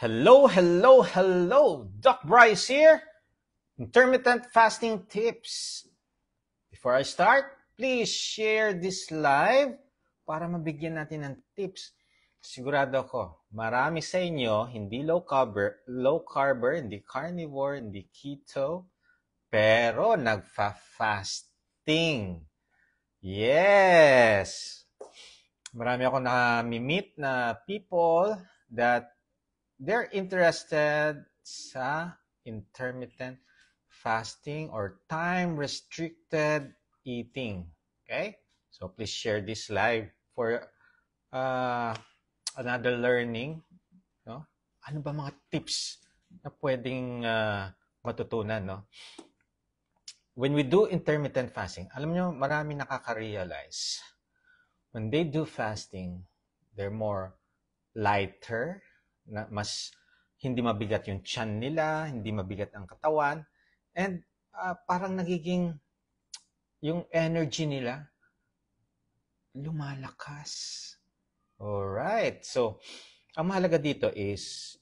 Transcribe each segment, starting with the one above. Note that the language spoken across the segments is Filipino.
Hello, hello, hello! Doc Bryce here. Intermittent fasting tips. Before I start, please share this live para mabigyan natin ng tips. Sigurado ako, marami sa inyo hindi low carber, hindi carnivore, hindi keto, pero nagfa-fasting. Yes! Marami ako na-meet na people that they're interested sa intermittent fasting or time-restricted eating. Okay? So please share this live for another learning. No? Ano ba mga tips na pwedeng matutunan? No? When we do intermittent fasting, alam nyo, marami nakaka-realize. When they do fasting, they're more lighter, na mas hindi mabigat yung tiyan nila, hindi mabigat ang katawan, and parang nagiging yung energy nila lumalakas. Alright, so ang mahalaga dito is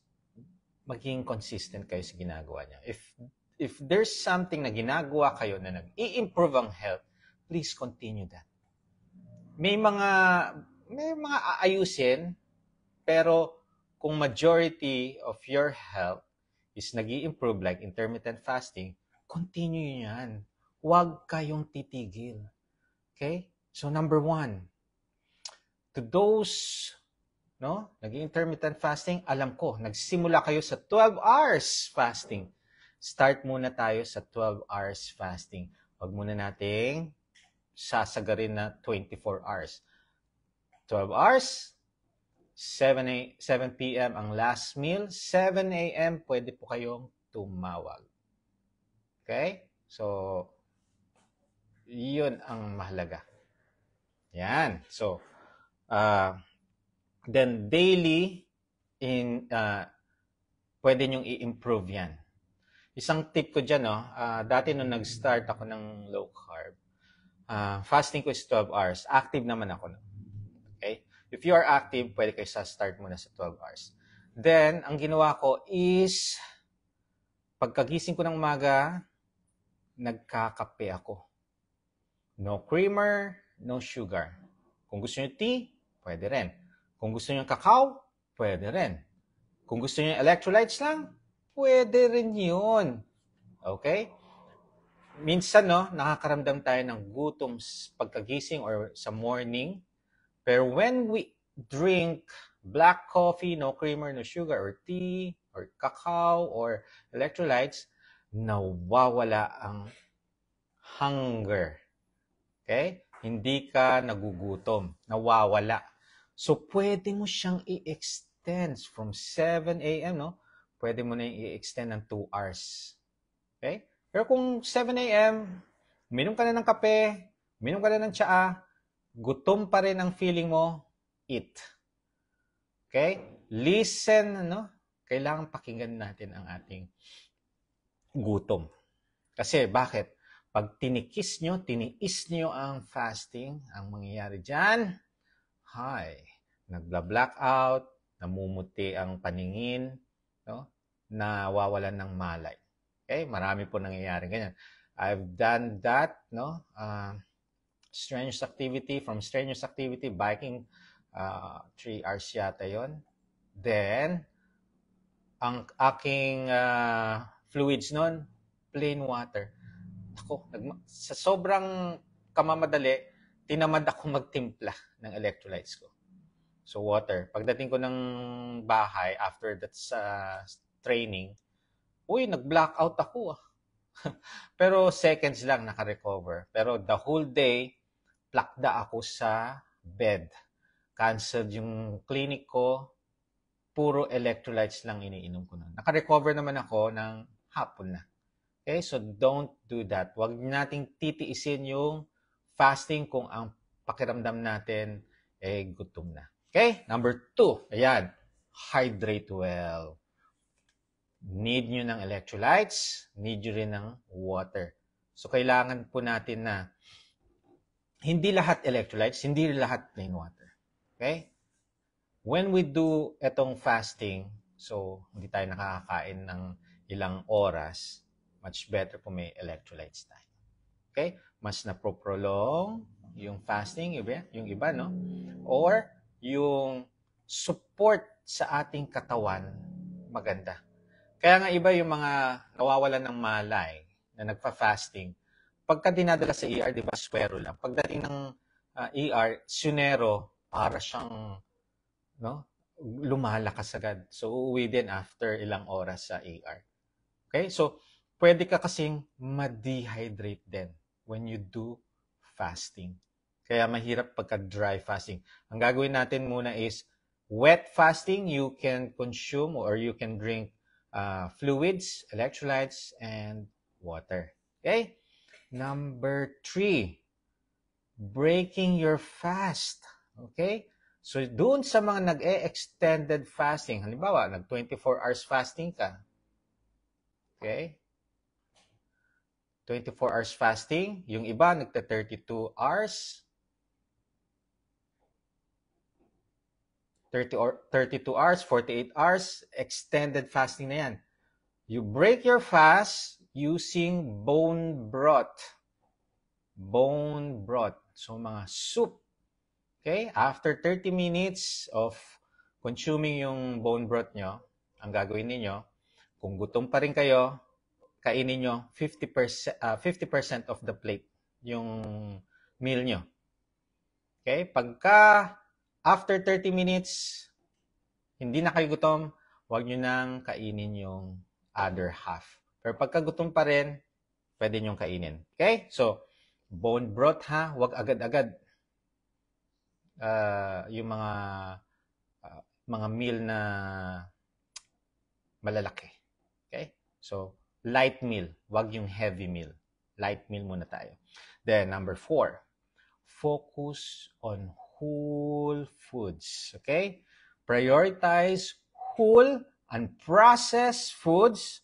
maging consistent kayo sa ginagawa niya. If there's something na ginagawa kayo na nag-i-improve ang health, please continue that. May mga aayusin, pero kung majority of your health is nag-i-improve like intermittent fasting, continue yan. Huwag kayong titigil. Okay? So number 1, to those nag-i-intermittent fasting, alam ko, nagsimula kayo sa 12 hours fasting. Start muna tayo sa 12 hours fasting. Huwag muna nating sasagarin na 24 hours. 12 hours, 7 p.m. ang last meal. 7 a.m. pwede po kayong tumawag. Okay? So, yun ang mahalaga. Yan. So, then daily, pwede nyong i-improve yan. Isang tip ko dyan, dati nung nag-start ako ng low carb, fasting ko is 12 hours. Active naman ako. Okay? If you are active, pwede kayo sa-start muna sa 12 hours. Then, ang ginawa ko is, pagkagising ko ng umaga, nagkakape ako. No creamer, no sugar. Kung gusto nyo tea, pwede rin. Kung gusto nyo kakao, pwede rin. Kung gusto nyo electrolytes lang, pwede rin yun. Okay? Minsan, nakakaramdam tayo ng gutom pagkagising or sa morning. Pero when we drink black coffee, no creamer, no sugar, or tea, or cacao, or electrolytes, nawawala ang hunger. Okay? Hindi ka nagugutom. Nawawala. So, pwede mo siyang i-extend from 7 a.m., Pwede mo na i-extend ng 2 hours. Okay? Pero kung 7 a.m., minom ka na ng kape, minom ka na ng tsaa, gutom pa rin ang feeling mo, eat. Okay? Listen, Kailangan pakinggan natin ang ating gutom. Kasi, bakit? Pag tiniis nyo ang fasting, ang mangyayari dyan, nagla-blackout, namumuti ang paningin, nawawalan ng malay. Okay? Marami po nangyayari ganyan. I've done that, strenuous activity, biking, 3 hours yata yon. Then, ang aking fluids nun, plain water. Ako, sa sobrang kamamadali, tinamad ako magtimpla ng electrolytes ko. So, water. Pagdating ko ng bahay, after that training, nag-blackout ako. Pero seconds lang naka-recover. Pero the whole day, plakda ako sa bed. Canceled yung clinic ko. Puro electrolytes lang iniinom ko nun. Naka-recover naman ako ng hapon na. Okay? So, don't do that. Huwag nating titiisin yung fasting kung ang pakiramdam natin gutom na. Okay? Number 2. Ayan. Hydrate well. Need nyo ng electrolytes. Need nyo rin ng water. So, kailangan po natin na hindi lahat electrolytes, hindi lahat plain water. Okay? When we do etong fasting, So, hindi tayo nakakakain ng ilang oras. Much better kung may electrolytes tayo. Okay? Mas napoprolong yung fasting, yung iba, no? Or yung support sa ating katawan, maganda. Kaya nga iba yung mga nawawalan ng malay na nagpa-fasting. Pagka dinadala sa ER, di ba, swero lang. Pagdating ng ER, sunero, para siyang, no, lumalakas agad. So, uuwi din after ilang oras sa ER. Okay? So, pwede ka kasing ma-dehydrate din when you do fasting. Kaya mahirap pagka dry fasting. Ang gagawin natin muna is wet fasting. You can consume or you can drink fluids, electrolytes, and water. Okay? Number 3, breaking your fast. Okay? So, doon sa mga nag-extended fasting, halimbawa, nag-24 hours fasting ka. Okay? 24 hours fasting. Yung iba, nagta-32 hours. 32 hours, 48 hours, extended fasting na yan. You break your fast using bone broth. Bone broth. So, mga soup. Okay? After 30 minutes of consuming yung bone broth nyo, ang gagawin ninyo, kung gutom pa rin kayo, kainin nyo 50% of the plate, yung meal nyo. Okay? Pagka after 30 minutes, hindi na kayo gutom, huwag nyo nang kainin yung other half. Pero pagka gutom pa rin, pwede nyo kainin. Okay? So, bone broth ha, huwag agad-agad. Yung mga meal na malalaki. Okay? So, light meal. Huwag yung heavy meal. Light meal muna tayo. Then, number 4, focus on whole foods. Okay? Prioritize whole and processed foods.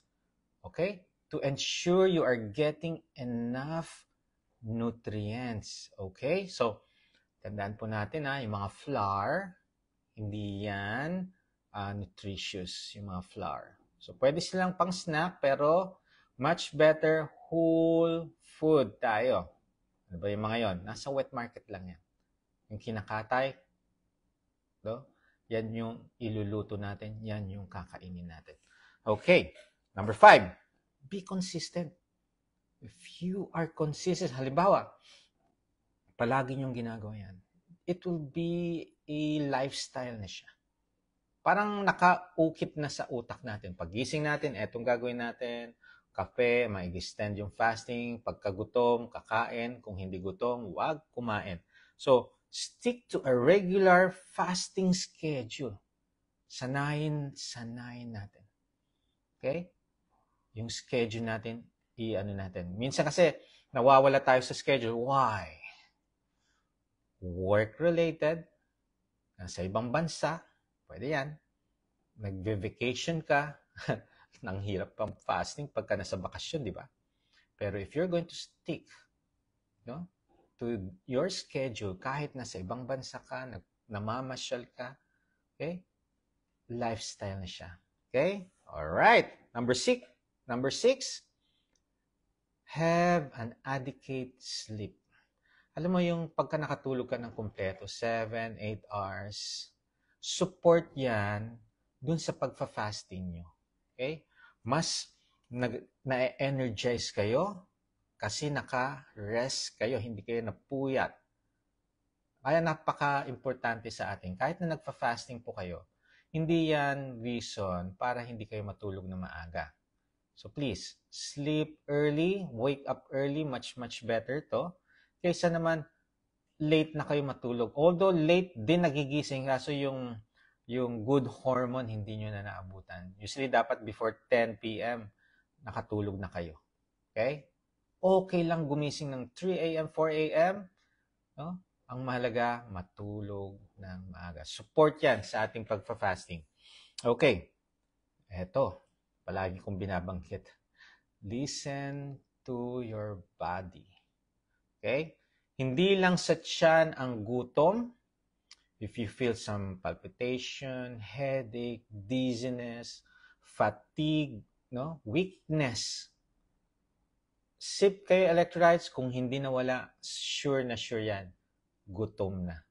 Okay? To ensure you are getting enough nutrients. Okay? So, tandaan po natin yung mga flour, hindi yan nutritious, yung mga flour. So, pwede silang pang snack, pero much better whole food tayo. Ano ba yung mga yon? Nasa wet market lang yan. Yung kinakatay, no? Yan yung iluluto natin, yan yung kakainin natin. Okay, number 5, be consistent. If you are consistent, halimbawa, palagi niyong ginagawa yan, it will be a lifestyle na siya. Parang nakaukit na sa utak natin. Paggising natin, etong gagawin natin. Kape, mag-extend yung fasting. Pagkagutom, kakain. Kung hindi gutom, huwag kumain. So, stick to a regular fasting schedule. Sanayin natin. Okay? Yung schedule natin, i-ano natin. Minsan kasi, nawawala tayo sa schedule. Why? Work-related, nasa ibang bansa, pwede yan. Nagve-vacation ka, nang hirap pang fasting pagka nasa bakasyon, di ba? Pero if you're going to stick, no, to your schedule, kahit nasa ibang bansa ka, namamasyal ka, okay? Lifestyle na siya. Okay? Alright. Number 6, have an adequate sleep. Alam mo yung pagka nakatulog ka ng kumpleto, 7, 8 hours, support yan dun sa pagfa-fasting nyo. Okay? Mas na-energize kayo kasi naka-rest kayo, hindi kayo napuyat. Kaya napaka-importante sa atin. Kahit na nagfa-fasting po kayo, hindi yan reason para hindi kayo matulog na maaga. So please, sleep early, wake up early, much better to. Kaysa naman, late na kayo matulog. Although late din nagigising, kaso yung good hormone hindi nyo na naabutan. Usually, dapat before 10 p.m., nakatulog na kayo. Okay? Okay lang gumising ng 3 a.m., 4 a.m., no? Ang mahalaga, matulog ng maaga. Support yan sa ating pagpa-fasting. Okay. Eto, palagi kong binabanggit. Listen to your body. Okay? Hindi lang sa tiyan ang gutom, If you feel some palpitation, headache, dizziness, fatigue, no, weakness, sip kayo electrolytes. Kung hindi nawala, sure na sure yan, gutom na.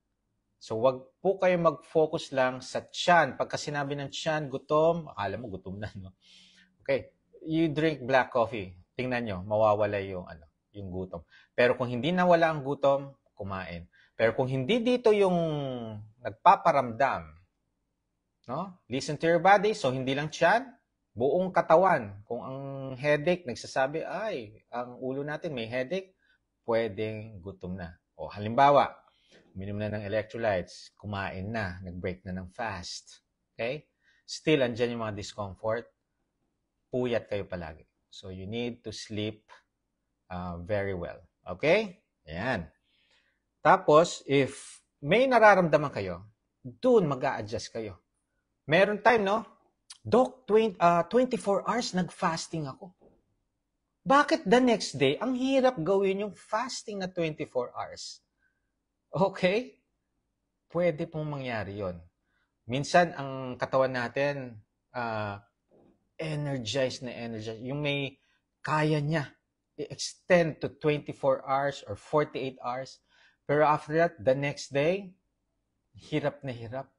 So wag po kayo mag-focus lang sa tiyan. Pagka sinabi ng tiyan, gutom, akala mo gutom na, no? Okay, you drink black coffee. Tingnan nyo, mawawala yung gutom. Pero kung hindi nawala ang gutom, kumain. Pero kung hindi dito yung nagpaparamdam, no? Listen to your body. So hindi lang tiyan, buong katawan. Kung ang headache, nagsasabi, ay, ang ulo natin may headache, pwedeng gutom na. O halimbawa, uminom na ng electrolytes, kumain na, nag-break na ng fast. Okay? Still, andyan yung mga discomfort, puyat kayo palagi. So, you need to sleep very well. Okay? Ayan. Tapos, if may nararamdaman kayo, doon mag-a-adjust kayo. Meron time, no? Doc, 24 hours nag-fasting ako. Bakit the next day, ang hirap gawin yung fasting na 24 hours? Okay? Pwede pong mangyari yon. Minsan, ang katawan natin, energized. Yung may kaya niya i-extend to 24 hours or 48 hours. Pero after that, the next day, hirap na hirap.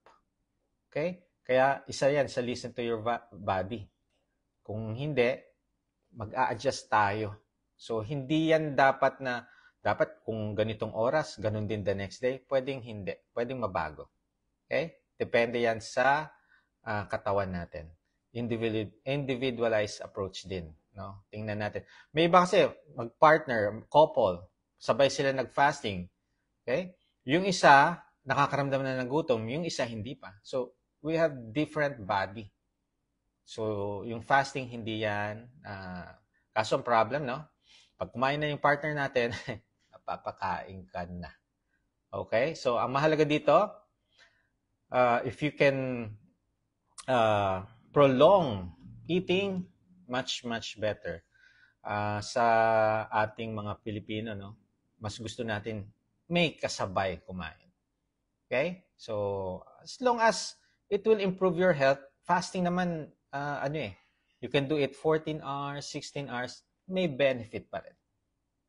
Okay? Kaya isa yan sa listen to your body. Kung hindi, mag-a-adjust tayo. So, hindi yan dapat kung ganitong oras, ganun din the next day, pwedeng hindi. Pwedeng mabago. Okay? Depende yan sa katawan natin. Individualized approach din. No? Tingnan natin. May iba kasi, mag-partner, couple, sabay sila nag-fasting. Okay? Yung isa, nakakaramdam na ng gutom, yung isa hindi pa. So, we have different body. So, yung fasting, hindi yan. Kaso ang problem, no? Pag kumain na yung partner natin, napapakain ka na. Okay? So, ang mahalaga dito, if you can prolong eating, much better. Sa ating mga Pilipino, no? Mas gusto natin may kasabay kumain. Okay? So, as long as it will improve your health, fasting naman, you can do it 14 hours, 16 hours, may benefit pa rin.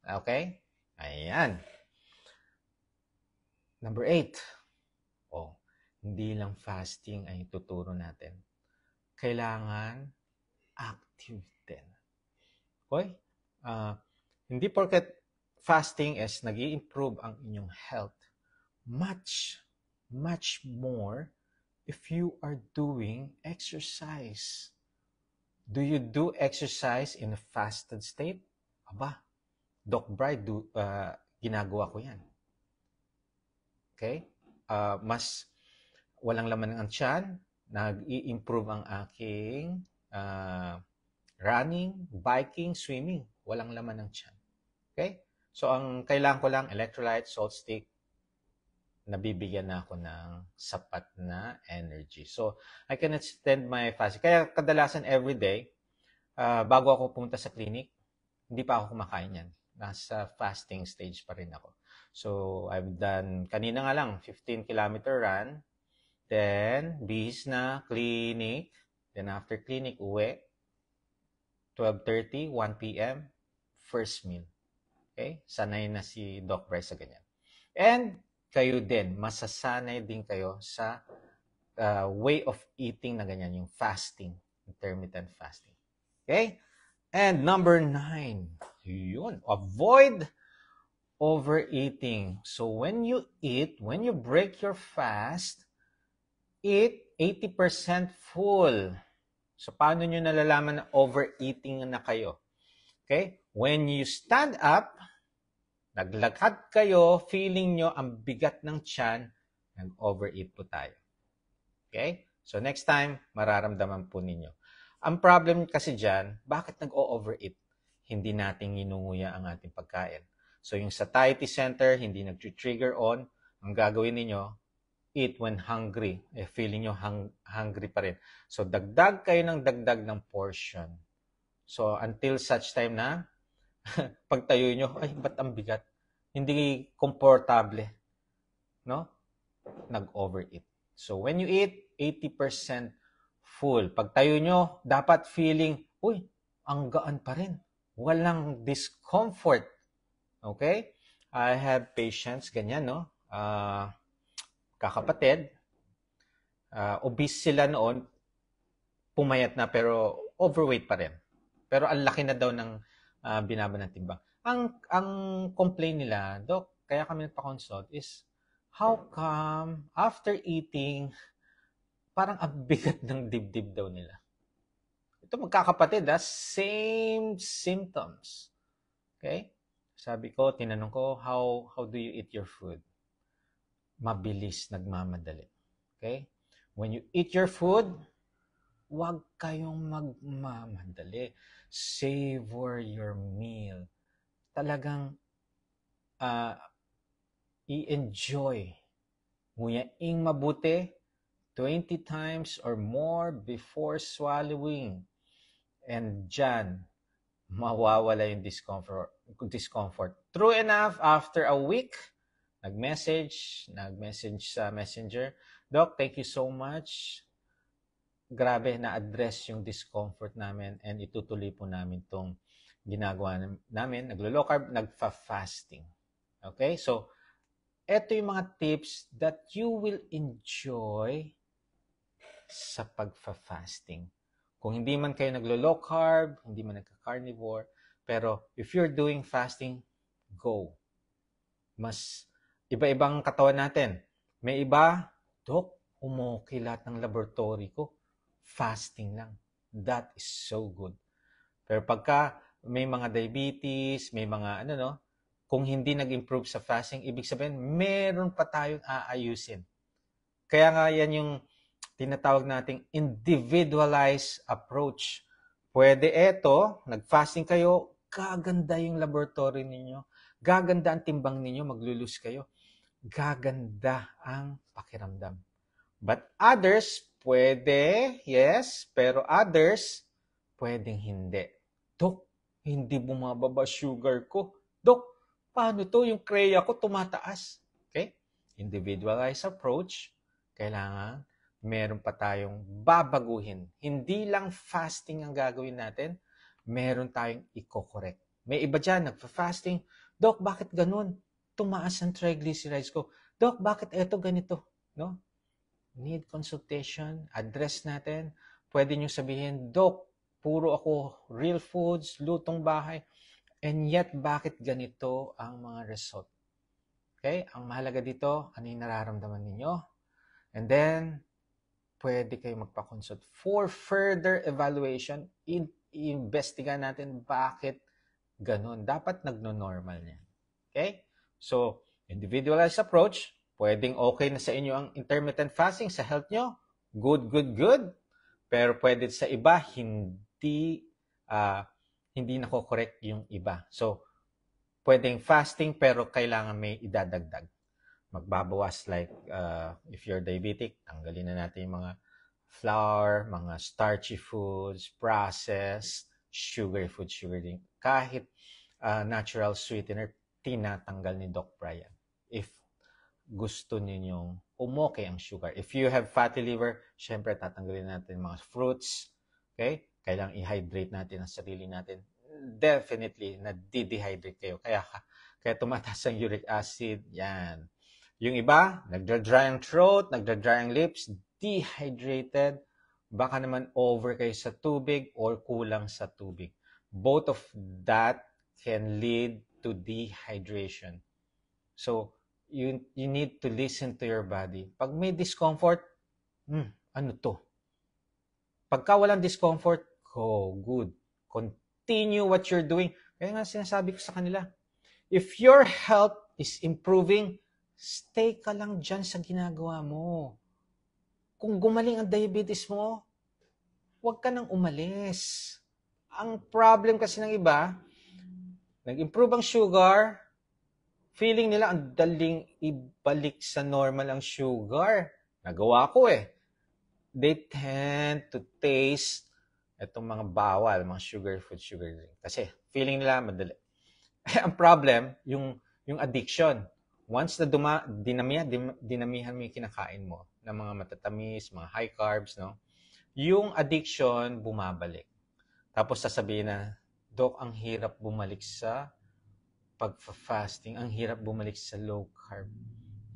Okay? Ayan. Number 8. Hindi lang fasting ay tuturo natin. Kailangan active din. Okay? Hindi porket fasting is nag-i-improve ang inyong health. Much more if you are doing exercise. Do you do exercise in a fasted state? Aba, Doc Bride, ginagawa ko yan. Okay? Mas walang laman ang tiyan, nag-i-improve ang aking running, biking, swimming. Walang laman ng tiyan. Okay? So, ang kailangan ko lang, electrolyte, salt stick, nabibigyan na ako ng sapat na energy. So, I can extend my fasting. Kaya kadalasan everyday, bago ako pumunta sa clinic, hindi pa ako kumakain yan. Nasa fasting stage pa rin ako. So, I've done, kanina nga lang, 15-kilometer run, then, bihis na, clinic, then after clinic, uwi, 12:30, 1 p.m., first meal. Okay? Sanay na si Doc Bryce sa ganyan. And, kayo din, masasanay din kayo sa way of eating na ganyan, yung fasting, intermittent fasting. Okay? And number 9, yun, avoid overeating. So when you eat, when you break your fast, eat 80% full. So paano nyo nalalaman na overeating na kayo? Okay? When you stand up, naglakad kayo, feeling nyo ang bigat ng tiyan, nag-overeat po tayo. Okay? So next time, mararamdaman po ninyo. Ang problem kasi dyan, bakit nag-o-overeat? Hindi natin inunguya ang ating pagkain. So yung satiety center, hindi nag-trigger on. Ang gagawin ninyo, eat when hungry. Feeling nyo hungry pa rin. So dagdag kayo ng dagdag ng portion. So until such time na, pagtayo nyo, ay, ba't ang bigat? Hindi komportable. No? nag-overeat. So when you eat, 80% full. Pag tayo nyo, dapat feeling, uy, ang gaan pa rin. Walang discomfort. Okay? I have patients, ganyan, no? Kakapatid, obese sila noon, pumayat na pero overweight pa rin. Pero ang laki na daw ng binaba ng timbang. Ang complaint nila, Doc, kaya kami nagpa-consult is, how come after eating, parang ang bigat ng dibdib daw nila? Ito magkakapatid, same symptoms. Okay? Sabi ko, tinanong ko, how do you eat your food? Mabilis, nagmamadali. Okay? When you eat your food, huwag kayong magmamadali. Savor your meal. Talagang i-enjoy. Nguyaing mabuti 20 times or more before swallowing. And dyan, mawawala yung discomfort. True enough, after a week, nag-message sa messenger, Doc, thank you so much. Grabe, na-address yung discomfort namin and itutuloy po namin itong ginagawa namin. Naglo-low carb, nagfa-fasting. Okay? So, eto yung mga tips that you will enjoy sa pagfa-fasting. Kung hindi man kayo naglo-low carb, hindi man nagka-carnivore, pero if you're doing fasting, go. Mas iba-ibang katawan natin. May iba, Dok, umokay lahat ng laboratory ko. Fasting lang. That is so good. Pero pagka may mga diabetes, may mga kung hindi nag-improve sa fasting, ibig sabihin, meron pa tayong aayusin. Kaya nga yan yung tinatawag nating individualized approach. Pwede nag-fasting kayo, gaganda yung laboratory ninyo, gaganda ang timbang ninyo, maglulus kayo, gaganda ang pakiramdam. But others, pwede, yes, pero others, pwedeng hindi. Dok, hindi bumababa sugar ko. Dok, paano to? Yung CREA ko tumataas. Okay? Individualized approach, kailangan meron pa tayong babaguhin. Hindi lang fasting ang gagawin natin, meron tayong i-correct. May iba dyan, nagpa-fasting. Dok, bakit ganun? Tumaas ang triglycerides ko. Dok, bakit eto ganito? No? Need consultation, address natin. Pwede nyo sabihin, Dok, puro ako real foods, lutong bahay, and yet bakit ganito ang mga result? Okay? Ang mahalaga dito, ano yung nararamdaman ninyo? And then, pwede kayo magpa-consult for further evaluation. I-investiga natin bakit ganun. Dapat nagno-normal niya. Okay? So, individualized approach, pwedeng okay na sa inyo ang intermittent fasting sa health nyo. Good, good, good. Pero pwede sa iba, hindi nako-correct yung iba. So, pwedeng fasting pero kailangan may idadagdag. Magbabawas like if you're diabetic, tanggalin na natin yung mga flour, mga starchy foods, processed, sugar food, sugar drink. Kahit natural sweetener, tinatanggal ni Doc Brian. If gusto ninyong umokay ang sugar. If you have fatty liver, syempre tatanggalin natin mga fruits. Okay? Kailangang i-hydrate natin ang sarili natin. Definitely, na-dehydrate kayo. Kaya tumataas ang uric acid. Yan. Yung iba, nagdra-dry ang throat, nagdra-dry ang lips, dehydrated. Baka naman over kayo sa tubig or kulang sa tubig. Both of that can lead to dehydration. So, you need to listen to your body. Pag may discomfort, ano to? Pagka walang discomfort, good. Continue what you're doing. Kaya nga sinasabi ko sa kanila, if your health is improving, stay ka lang dyan sa ginagawa mo. Kung gumaling ang diabetes mo, huwag ka nang umalis. Ang problem kasi ng iba, nag-improve ang sugar, feeling nila ang daling ibalik sa normal ang sugar. Nagawa ko They tend to taste itong mga bawal, mga sugar food, sugar drink. Kasi feeling nila madali. Ang problem, yung addiction. once na dinamihan mo yung kinakain mo ng mga matatamis, mga high carbs, no? Yung addiction bumabalik. Tapos sasabihin na, Dok, ang hirap bumalik sa pag-fasting, ang hirap bumalik sa low carb.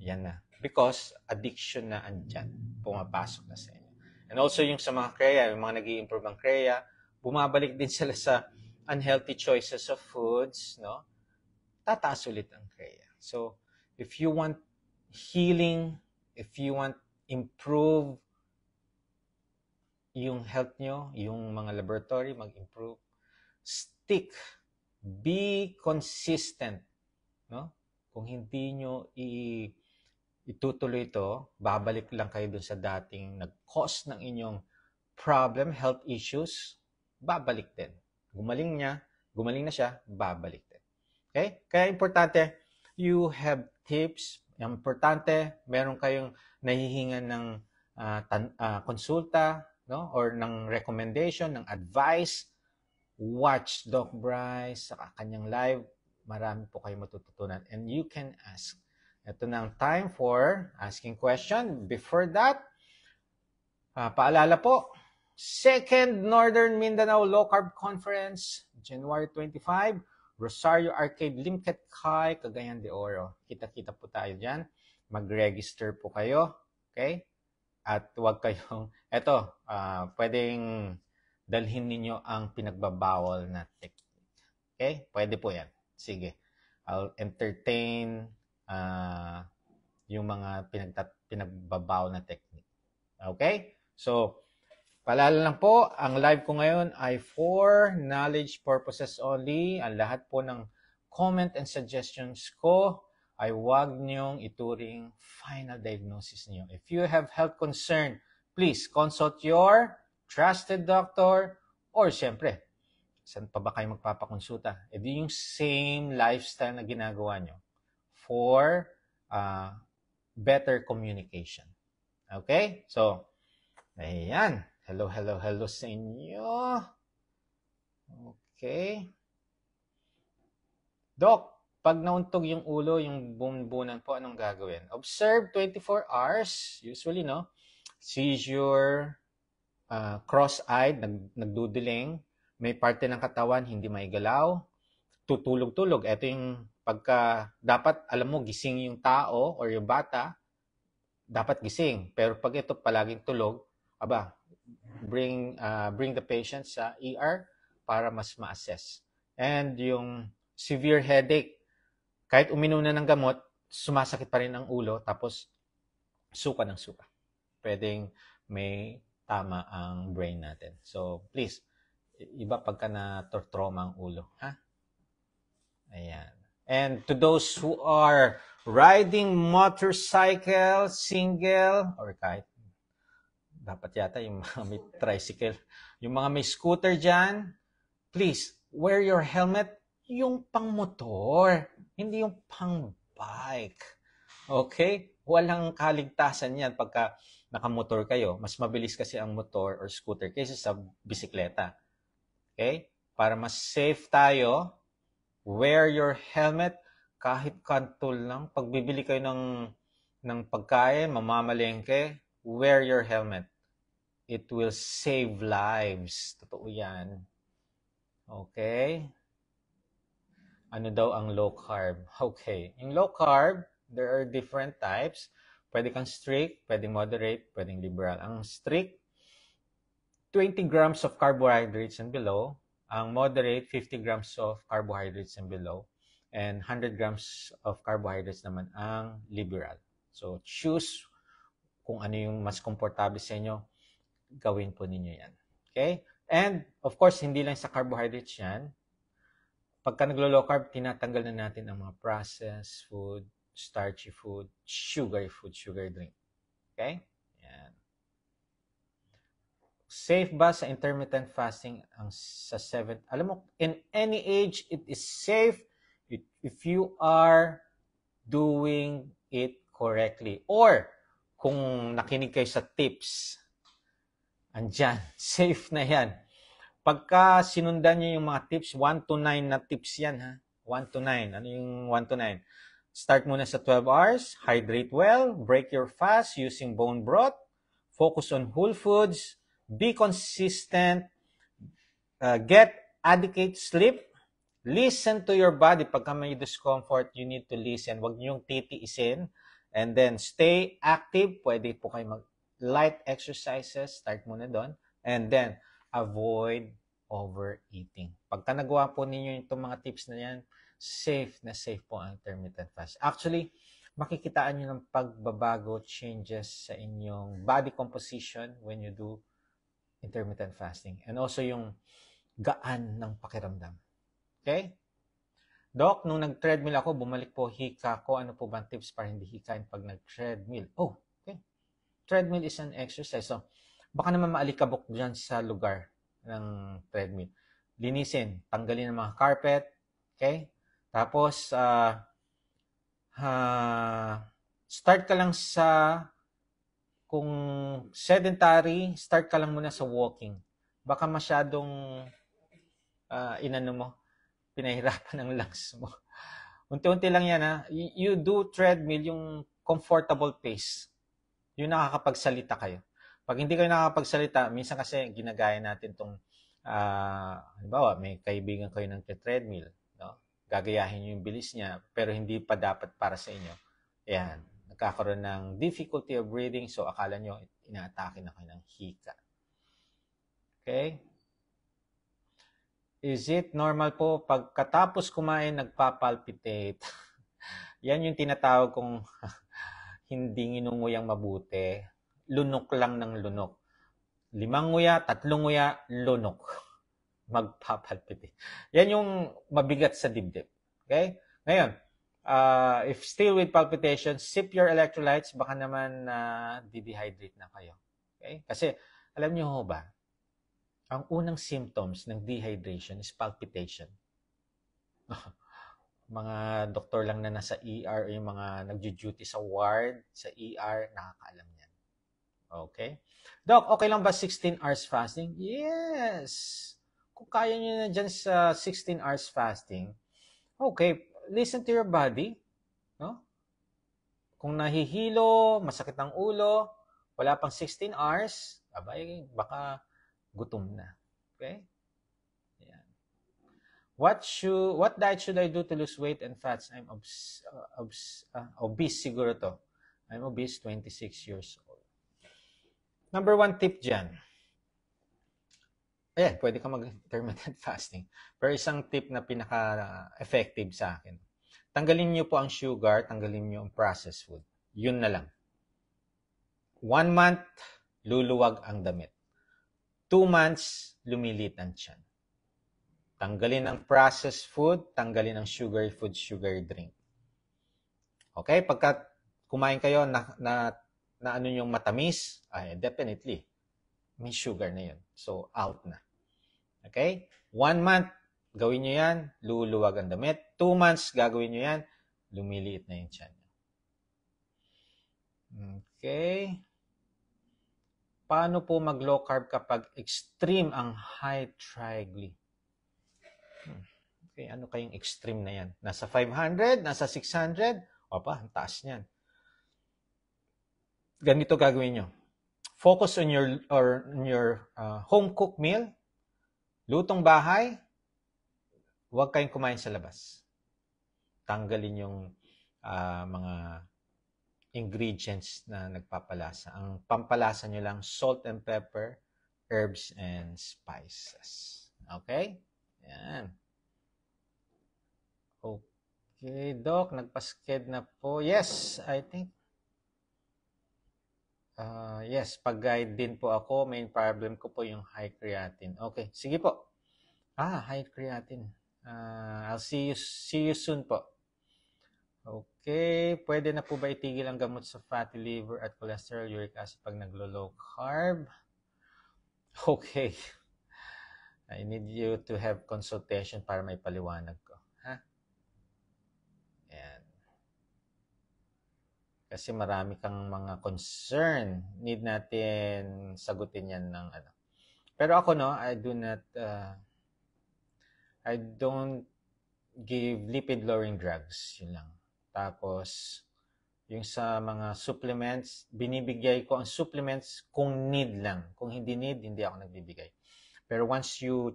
Yan na. Because addiction na andyan, pumapasok na sa inyo. And also yung sa mga kreya, yung mga nag-i-improve ang kreya, bumabalik din sila sa unhealthy choices of foods, no? Tataas ulit ang kreya. So, if you want healing, if you want improve yung health nyo, yung mga laboratory, mag-improve, stick, be consistent, no? Kung hindi nyo itutuloy ito, babalik lang kayo dun sa dating nag-cause ng inyong problem, health issues, babalik din. Gumaling na siya, babalik din. Okay? Kaya importante, you have tips. Importante, meron kayong nahihingan ng konsulta, no? Or ng recommendation, ng advice. Watch Doc Bryce sa kanyang live. Marami po kayo matututunan. And you can ask. Ito na ang time for asking question. Before that, paalala po, Second Northern Mindanao Low Carb Conference, January 25, Rosario Arcade, Limcat Kai, Cagayan de Oro. Kita-kita po tayo dyan. Mag-register po kayo. Okay? At huwag kayong, pwedeng dalhin ninyo ang pinagbabawal na technique. Okay? Pwede po yan. Sige. I'll entertain yung mga pinagbabawal na technique. Okay? So, paalala lang po, ang live ko ngayon ay for knowledge purposes only. Ang lahat po ng comment and suggestions ko ay huwag niyong ituring final diagnosis niyo. If you have health concern, please consult your trusted doctor or siyempre, saan pa ba kayo magpapakonsulta? E di yung same lifestyle na ginagawa nyo for better communication. Okay? So, ayan. Hello sa inyo. Okay. Doc, pag nauntog yung ulo, yung bumbunan po, anong gagawin? Observe 24 hours, usually, no? Seizure, cross-eyed, nagduduling, may parte ng katawan, hindi maigalaw, tutulog-tulog. Ito yung pagka, dapat, alam mo, gising yung tao or yung bata, dapat gising. Pero pag ito palaging tulog, bring the patient sa ER para mas ma-assess. And yung severe headache, kahit uminom na ng gamot, sumasakit pa rin ang ulo, tapos suka ng suka. Pwedeng may tama ang brain natin. So, please, iba pagka na-trauma ang ulo. Ha? Ayan. And to those who are riding motorcycle, single, or kahit dapat yata yung mga may tricycle, yung mga may scooter dyan, please, wear your helmet, yung pang motor, hindi yung pang bike. Okay? Walang kaligtasan yan pagka nakamotor kayo. Mas mabilis kasi ang motor or scooter kaysa sa bisikleta. Okay? Para mas safe tayo, wear your helmet kahit kantol lang. Pag bibili kayo ng pagkain, mamamalengke, wear your helmet. It will save lives. Totoo yan. Okay? Ano daw ang low carb? Okay. Yung low carb, there are different types. Pwede kang strict, pwedeng moderate, pwedeng liberal. Ang strict, 20 grams of carbohydrates and below. Ang moderate, 50 grams of carbohydrates and below. And 100 grams of carbohydrates naman ang liberal. So, choose kung ano yung mas komportable sa inyo. Gawin po ninyo yan. Okay? And, of course, hindi lang sa carbohydrates yan. Pagka naglo-low carb, tinatanggal na natin ang mga processed food, starchy food, sugar drink. Okay? Yan. Safe ba sa intermittent fasting ang sa 7? Alam mo, in any age, it is safe if you are doing it correctly. Or, kung nakinig kayo sa tips, andyan, safe na yan. Pagka sinundan nyo yung mga tips, 1 to 9 na tips yan, ha? 1 to 9. Ano yung 1 to 9? Start muna sa 12 hours, hydrate well, break your fast using bone broth, focus on whole foods, be consistent, get adequate sleep, listen to your body. Pagka may discomfort, you need to listen. Huwag niyong titiisin. And then, stay active. Pwede po kayo mag-light exercises. Start muna doon. And then, avoid overeating. Pagka nagawa po ninyo itong mga tips na yan, safe na safe po ang intermittent fast. Actually, makikitaan nyo ng pagbabago, changes sa inyong body composition when you do intermittent fasting. And also yung gaan ng pakiramdam. Okay? Doc, nung nag-treadmill ako, bumalik po hika ko. Ano po ba ang tips para hindi hikain pag nag-treadmill? Oh, okay. Treadmill is an exercise. So, baka naman maalikabok dyan sa lugar ng treadmill. Linisin, tanggalin ang mga carpet. Okay? Tapos, start ka lang sa, kung sedentary, start ka lang muna sa walking. Baka masyadong, pinahirapan ng lungs mo. Unti-unti lang yan, ha. You do treadmill, yung comfortable pace. Yung nakakapagsalita kayo. Pag hindi kayo nakakapagsalita, minsan kasi ginagaya natin itong, halimbawa, may kaibigan kayo ng treadmill, no? Gagayahin nyo yung bilis niya, pero hindi pa dapat para sa inyo. Ayan, nagkakaroon ng difficulty of breathing, so akala nyo, inaatake na kayo ng hika. Okay? Is it normal po pagkatapos kumain nagpapalpitate? Yan yung tinatawag kong hindi nginunguyang mabuti. Lunok lang ng lunok. 5 nguya, 3 nguya, lunok. Magpapalpitate. Yan yung mabigat sa dibdib. Okay? Ngayon, if still with palpitation, sip your electrolytes, baka naman de-dehydrate na kayo. Okay? Kasi, alam niyo ho ba, ang unang symptoms ng dehydration is palpitation. Mga doktor lang na nasa ER o yung mga nagjo-duty sa ward, sa ER, nakakaalam yan. Okay? Doc, okay lang ba 16 hours fasting? Yes! Kung kaya nyo na dyan sa 16 hours fasting, okay, listen to your body. No? Kung nahihilo, masakit ang ulo, wala pang 16 hours, abay, baka gutom na. Okay? Yan. What diet should I do to lose weight and fats? I'm obese siguro to. I'm obese, 26 years old. Number 1 tip dyan. Ayan, pwede ka mag-intermittent fasting. Pero isang tip na pinaka-effective sa akin. Tanggalin niyo po ang sugar, tanggalin niyo ang processed food. Yun na lang. 1 month, luluwag ang damit. 2 months, lumilit ang tiyan. Tanggalin ang processed food, tanggalin ang sugary food, sugary drink. Okay? Pagka kumain kayo na ano yung matamis, definitely, may sugar na yun. So, out na. Okay? 1 month, gawin nyo yan, luluwag ang damit. 2 months, gagawin nyo yan, lumiliit na yung tiyan. Okay? Paano po mag-low carb kapag extreme ang high triglyceride? Okay, ano kayong extreme na yan? Nasa 500? Nasa 600? Opa, ang taas niyan. Ganito gagawin nyo. Focus on your home-cooked meal. Lutong bahay. Huwag kayong kumain sa labas. Tanggalin yung mga ingredients na nagpapalasa. Ang pampalasa nyo lang, salt and pepper, herbs and spices. Okay? Yan. Okay, Doc, nagpasked na po. Yes, I think. Yes, pag-guide din po ako. Main problem ko po yung high creatine. Okay, sige po. High creatine. I'll see you soon po. Okay, pwede na po ba itigil ang gamot sa fatty liver at cholesterol, uric acid pag naglo-low carb? Okay. I need you to have consultation para may paliwanag ko. Ha? Ayan. Kasi marami kang mga concern. Need natin sagutin yan ng ano. Pero ako, no, I don't give lipid-lowering drugs. Yun lang. Tapos, yung sa mga supplements, binibigay ko ang supplements kung need lang. Kung hindi need, hindi ako nagbibigay. Pero once you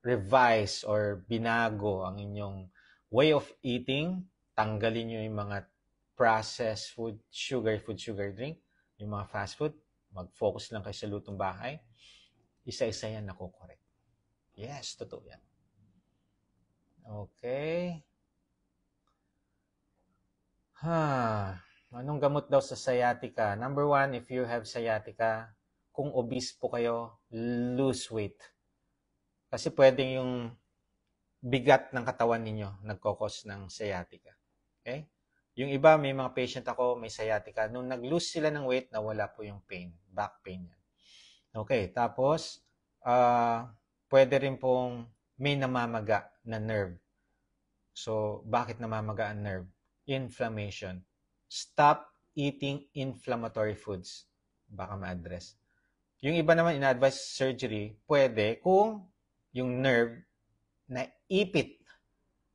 revise or binago ang inyong way of eating, tanggalin nyo yung mga processed food, sugar drink, yung mga fast food, mag-focus lang kayo sa lutong bahay, isa-isa yan nakokorek. Yes, totoo yan. Okay. Anong gamot daw sa sciatica? Number 1, if you have sciatica, kung obese po kayo, lose weight. Kasi pwedeng yung bigat ng katawan ninyo nagkokos ng sciatica. Okay? Yung iba, may mga patient ako, may sciatica. Nung nag-lose sila ng weight, nawala po yung pain. Back pain yan. Okay, tapos, pwede rin pong may namamaga na nerve. So, bakit namamaga ang nerve? Inflammation. Stop eating inflammatory foods. Baka ma-address. Yung iba naman, ina-advise surgery, pwede kung yung nerve na ipit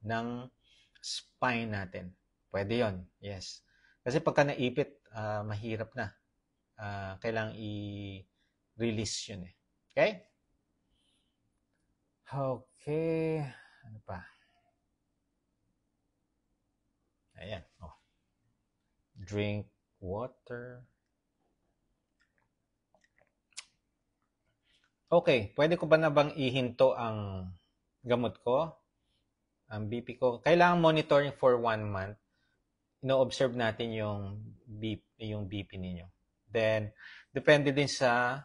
ng spine natin. Pwede yon, yes. Kasi pagka naipit, mahirap na. Kailangang i-release yun eh. Okay? Okay. Ano pa? Ayan. Oh. Drink water. Okay. Pwede ko ba na bang ihinto ang gamot ko? Ang BP ko? Kailangan monitoring for 1 month. Ino-observe natin yung BP ninyo. Then, depende din sa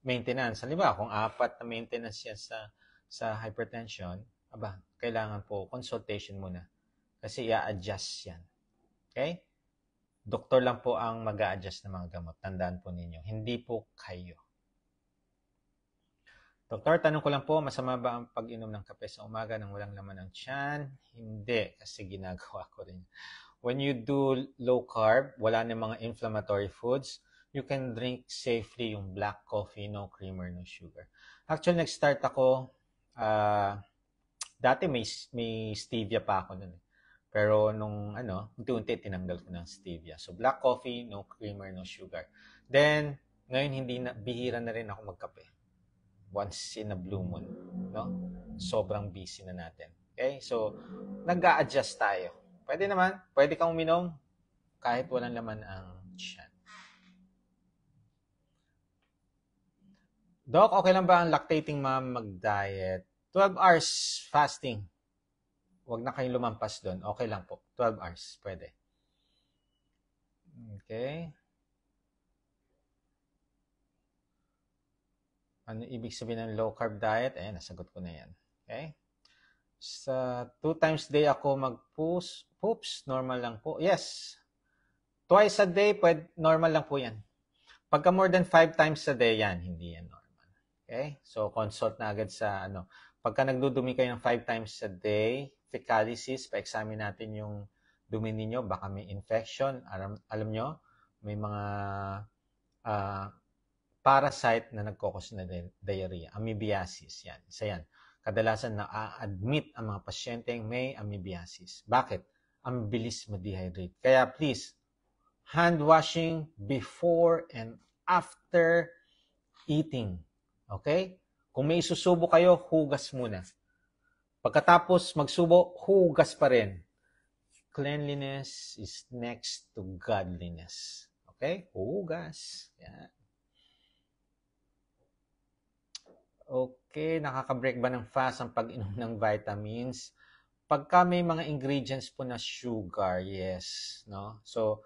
maintenance. Halimbawa, kung 4 na maintenance yan sa hypertension, kailangan po consultation muna. Kasi i-adjust yan. Okay? Doktor lang po ang mag-a-adjust ng mga gamot. Tandaan po ninyo. Hindi po kayo. Doktor, tanong ko lang po, masama ba ang pag-inom ng kape sa umaga nang walang laman ng tiyan? Hindi, kasi ginagawa ko rin. When you do low carb, wala na mga inflammatory foods, you can drink safely yung black coffee, no creamer, no sugar. Actually, nag-start ako, dati may stevia pa ako nun. Pero nung unti-unti tinanggal ko ng stevia. So black coffee, no creamer, no sugar. Then, ngayon bihira na rin ako magkape. Once in a blue moon, no? Sobrang busy na natin. Okay? So, nag-a-adjust tayo. Pwede naman, pwede kang uminom kahit walang laman ang tiyan. Doc, okay lang ba ang lactating mom mag-diet? 12 hours fasting. Huwag na kayong lumampas doon. Okay lang po. 12 hours. Pwede. Okay. Ano ibig sabihin ng low carb diet? Ayan, nasagot ko na yan. Okay. Sa 2 times a day ako mag-poops, normal lang po. Yes. Twice a day, normal lang po yan. Pagka more than 5 times a day, yan, hindi yan normal. Okay? So, consult na agad sa Pagka nagdudumi kayo ng 5 times a day, fecalysis, pa-examine natin yung dumi ninyo, baka may infection. Alam nyo, may mga parasite na nagkokos na diarrhea. Amoebiasis, yan. Isa yan. Kadalasan na-admit ang mga pasyenteng may amoebiasis. Bakit? Ang bilis ma-dehydrate. Kaya please, hand washing before and after eating. Okay? Kung may isusubo kayo, hugas muna. Pagkatapos magsubo, hugas pa rin. Cleanliness is next to godliness. Okay? Hugas. Yan. Okay, nakaka-break ba ng fast ang pag-inom ng vitamins? Pagka may mga ingredients po na sugar, yes, no? So,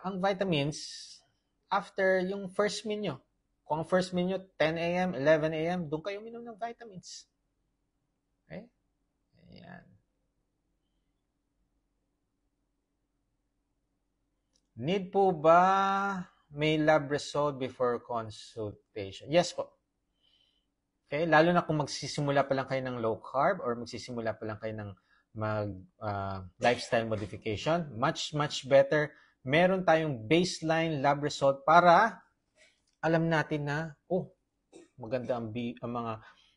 ang vitamins, after yung first meal nyo, kung ang first meal nyo, 10 a.m., 11 a.m., doon kayo minom ng vitamins. Okay? Ayan. Need po ba may lab result before consultation? Yes po. Okay? Lalo na kung magsisimula pa lang kayo ng low carb or magsisimula pa lang kayo ng lifestyle modification, much better. Meron tayong baseline lab result para alam natin na, maganda ang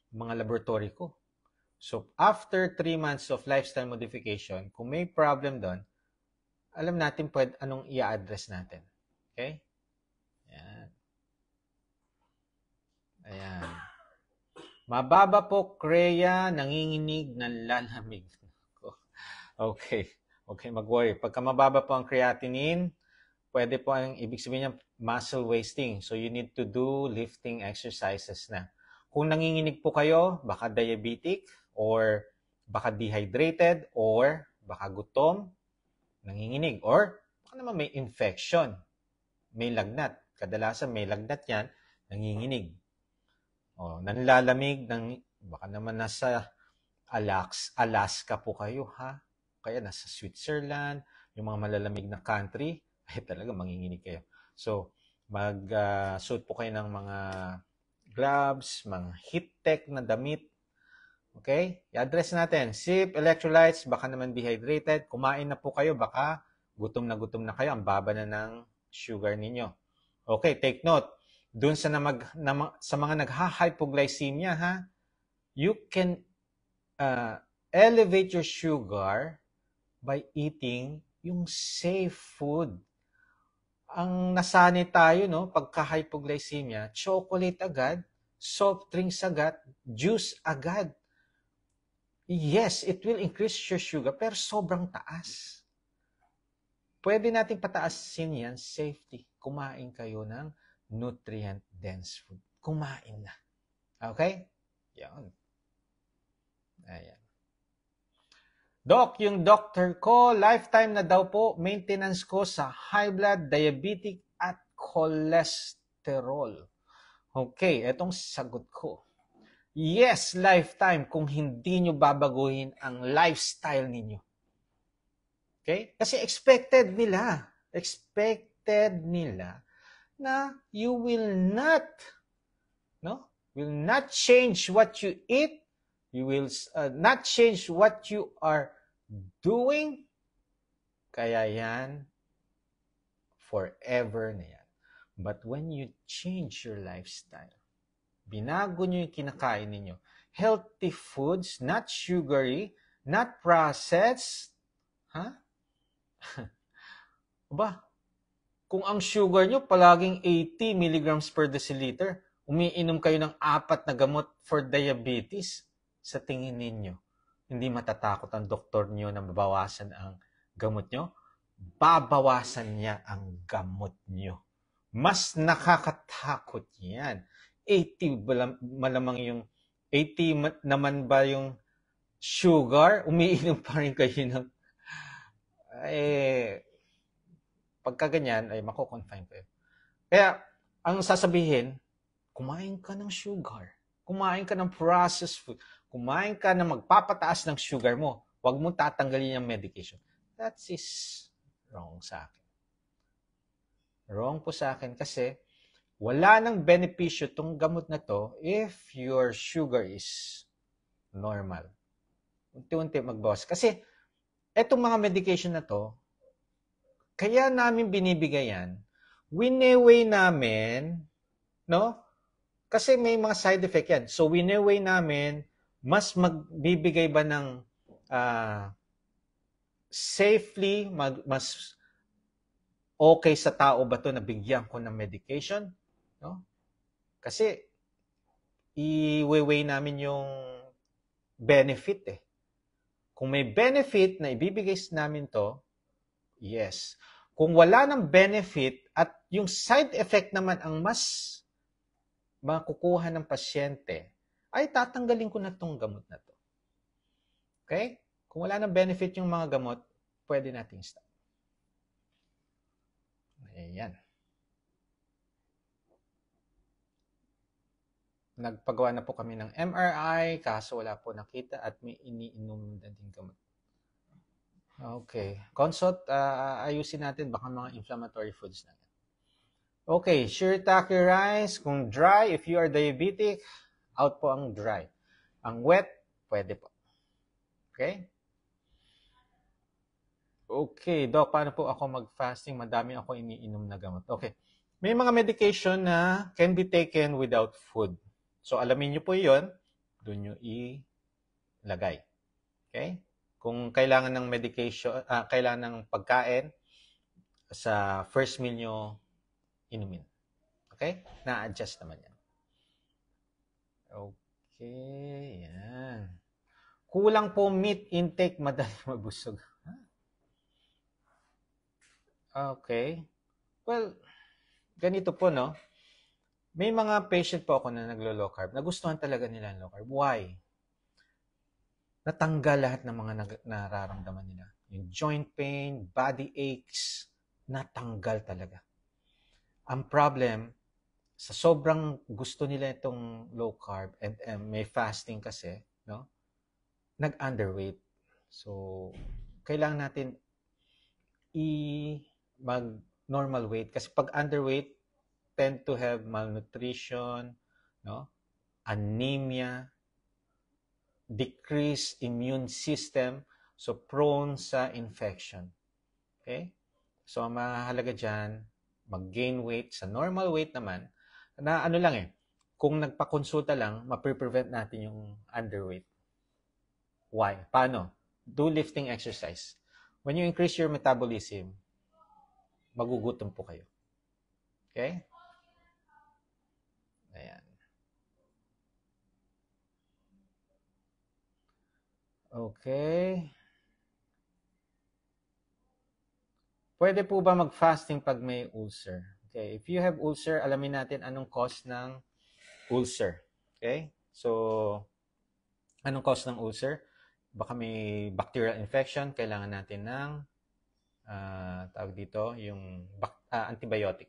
mga laboratory ko. So, after 3 months of lifestyle modification, kung may problem doon, alam natin anong i-address natin. Okay? Ayan. Ayan. Mababa po, Kreya, nanginginig ng lalamig. Okay. Okay, mag-worry. Pagka mababa po ang creatinine, pwede po ang ibig sabihin niya muscle wasting. So, you need to do lifting exercises na. Kung nanginginig po kayo, baka diabetic, or baka dehydrated, or baka gutom, nanginginig, or baka naman may infection, may lagnat. Kadalasan may lagnat yan, nanginginig. O, nanlalamig, baka naman nasa Alaska po kayo, ha? Kaya nasa Switzerland, yung mga malalamig na country, ay talaga manginginig kayo. So, mag-suit po kayo ng mga gloves, mga heat tech na damit. Okay? I-address natin. Sip, electrolytes, baka naman dehydrated. Kumain na po kayo, baka gutom na kayo. Ang baba na ng sugar ninyo. Okay, take note. Doon sa mga nagha-hypoglycemia, ha? You can elevate your sugar by eating yung safe food. Ang nasanay tayo, no, pagka-hypoglycemia, chocolate agad, soft drinks agad, juice agad. Yes, it will increase your sugar, pero sobrang taas. Pwede nating pataasin yan, safety. Kumain kayo ng nutrient-dense food. Kumain na. Okay? Yan. Ayan. Doc, yung doctor ko, lifetime na daw po, maintenance ko sa high blood, diabetic, at cholesterol. Okay, etong sagot ko. Yes, lifetime kung hindi nyo babaguhin ang lifestyle ninyo. Okay? Kasi expected nila na you will not change what you eat. You will not change what you are doing. Kaya yan, forever na yan. But when you change your lifestyle, binago nyo yung kinakain ninyo, healthy foods, not sugary, not processed, ha? Aba, kung ang sugar nyo palaging 80 milligrams per deciliter, umiinom kayo ng 4 na gamot for diabetes, sa tingin ninyo, hindi matatakot ang doktor nyo na mabawasan ang gamot nyo? Babawasan niya ang gamot nyo. Mas nakakatakot yan. 80 malamang yung 80 naman ba yung sugar? Umiinom pa rin kayo ng pagka ganyan, ay mako-confine kayo. Kaya, ang sasabihin, kumain ka ng sugar. Kumain ka ng processed food. Kumain ka na magpapataas ng sugar mo. Huwag mo tatanggalin yung medication. That is wrong sa akin. Wrong po sa akin kasi wala nang benepisyo itong gamot na to if your sugar is normal. Unti-unti magbawas. Kasi etong mga medication na to, kaya namin binibigay yan, wineway namin, no? Kasi may mga side effect yan. So wineway namin, mas magbibigay ba ng safely, mas okay sa tao ba to na bigyan ko ng medication? No? Kasi i-weigh namin yung benefit eh. Kung may benefit na ibibigay namin to, yes. Kung wala ng benefit at yung side effect naman ang mas makukuha ng pasyente, ay tatanggalin ko na tong gamot na to. Okay? Kung wala ng benefit yung mga gamot, pwede nating stop. Ayan. Nagpagawa na po kami ng MRI, kaso wala po nakita at may iniinom na din gamot. Okay. Consult, ayusin natin baka mga inflammatory foods na. Okay, shirataki rice, kung dry, if you are diabetic, out po ang dry. Ang wet, pwede po. Okay? Okay, Doc, paano po ako mag-fasting? Madami ako iniinom na gamot. Okay. May mga medication na can be taken without food. So, alamin nyo po yun. Doon nyo lagay. Okay? Kung kailangan ng medication, kailangan ng pagkain, sa first meal nyo, inumin. Okay? Na-adjust naman yan. Okay, yan. Kulang po meat intake, madali mabusog. Okay. Well, ganito po, no? May mga patient po ako na naglo-low carb. Nagustuhan talaga nila ang low carb. Why? Natanggal lahat ng mga nararamdaman nila. Yung joint pain, body aches, natanggal talaga. Ang problem, sa sobrang gusto nila itong low carb and may fasting kasi, no? Nag-underweight. So, kailangan natin mag-normal weight. Kasi pag underweight, tend to have malnutrition, no? Anemia, decreased immune system, so prone sa infection. Okay? So, ang mahalaga dyan, mag-gain weight. Sa normal weight naman, na ano lang kung nagpakonsulta lang, ma-prevent natin yung underweight. Why? Paano? Do lifting exercise. When you increase your metabolism, magugutom po kayo. Okay? Ayan. Okay. Pwede po ba mag-fasting pag may ulcer? Okay. If you have ulcer, alamin natin anong cause ng ulcer. Okay? So, anong cause ng ulcer? Baka may bacterial infection, kailangan natin ng tawag dito, yung antibiotic.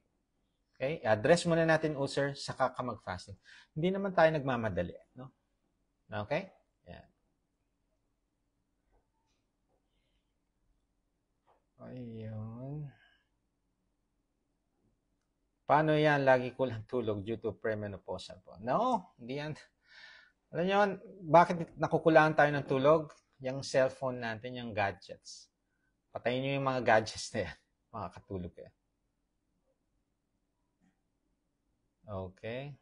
Okay? Address muna natin ulcer, saka ka mag-fasting. Hindi naman tayo nagmamadali. No? Okay? Yan. Ayun. Paano yan? Lagi kulang tulog due to premenopausal po. No, hindi yan. Alam nyo, bakit nakukulangan tayo ng tulog? Yung cellphone natin, yung gadgets. Patayin nyo yung mga gadgets na yan. Makakatulog kayo. Okay.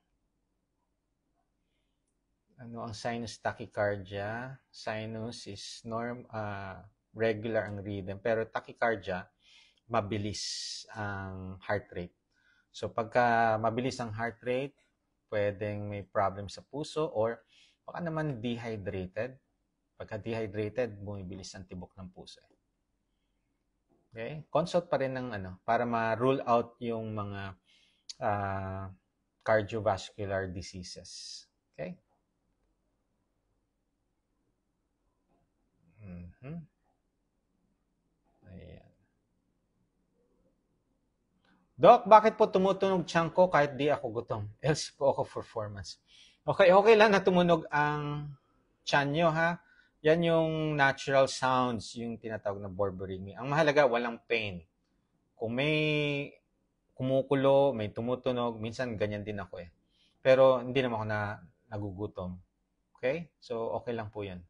Ano ang sinus tachycardia? Sinus is regular ang rhythm. Pero tachycardia, mabilis ang heart rate. So, pagka mabilis ang heart rate, pwedeng may problem sa puso or baka naman dehydrated. Pagka dehydrated, bumibilis ang tibok ng puso. Okay? Consult pa rin ng para ma-rule out yung mga cardiovascular diseases. Okay? Ayan. Doc, bakit po tumutunog tiyan ko kahit di ako gutom? Else po ako for 4 months. Okay lang na tumunog ang tiyan nyo, ha? Yan yung natural sounds, yung tinatawag na borborygmi. Ang mahalaga, walang pain. Kung may kumukulo, may tumutunog, minsan ganyan din ako Pero hindi naman ako nagugutom. Okay? So, okay lang po yan.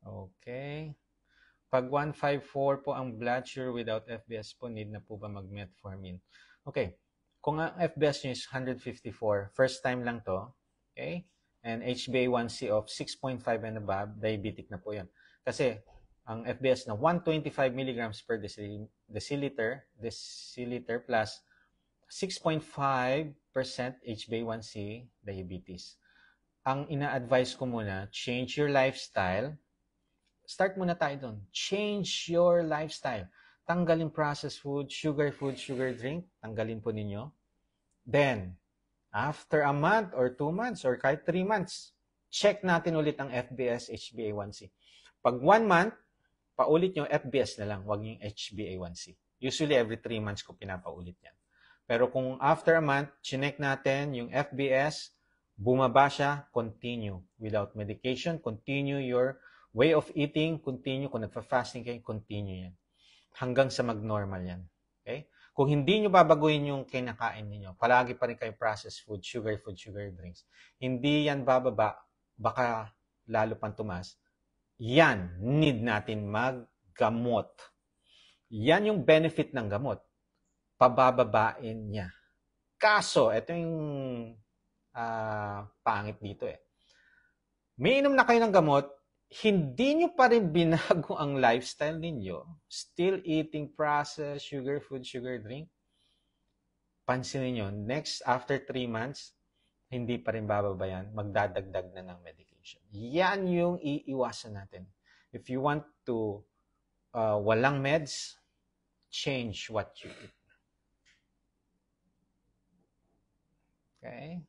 Okay. Pag 154 po ang blood sugar without FBS po, need na po ba mag-metformin? Okay. Kung ang FBS nyo is 154, first time lang to, okay? And HbA1c of 6.5 and above, diabetic na po yan. Kasi ang FBS na 125 milligrams per deciliter plus 6.5% HbA1c, diabetes. Ang ina-advise ko muna, change your lifestyle. Start muna tayo doon. Change your lifestyle. Tanggalin processed food, sugar drink. Tanggalin po ninyo. Then, after a month or 2 months or kahit 3 months, check natin ulit ang FBS, HbA1c. Pag 1 month, paulit nyo FBS na lang, wag yung HbA1c. Usually, every 3 months ko pinapaulit yan. Pero kung after a month, chinek natin yung FBS, bumaba siya, continue. Without medication, continue your way of eating, continue. Kung nagfa-fasting kayo, continue yan. Hanggang sa mag-normal yan. Okay? Kung hindi nyo babaguhin yung kinakain niyo, palagi pa rin kayo processed food, sugar drinks. Hindi yan bababa, baka lalo pang tumas. Yan, need natin maggamot. Yan yung benefit ng gamot. Pabababain niya. Kaso, ito yung pangit dito eh. May inom na kayo ng gamot, hindi nyo pa rin binago ang lifestyle ninyo, still eating processed sugar food, sugar drink, pansinin nyo, next, after 3 months, hindi pa rin bababa yan, magdadagdag na ng medication. Yan yung iiwasan natin. If you want to walang meds, change what you eat. Okay?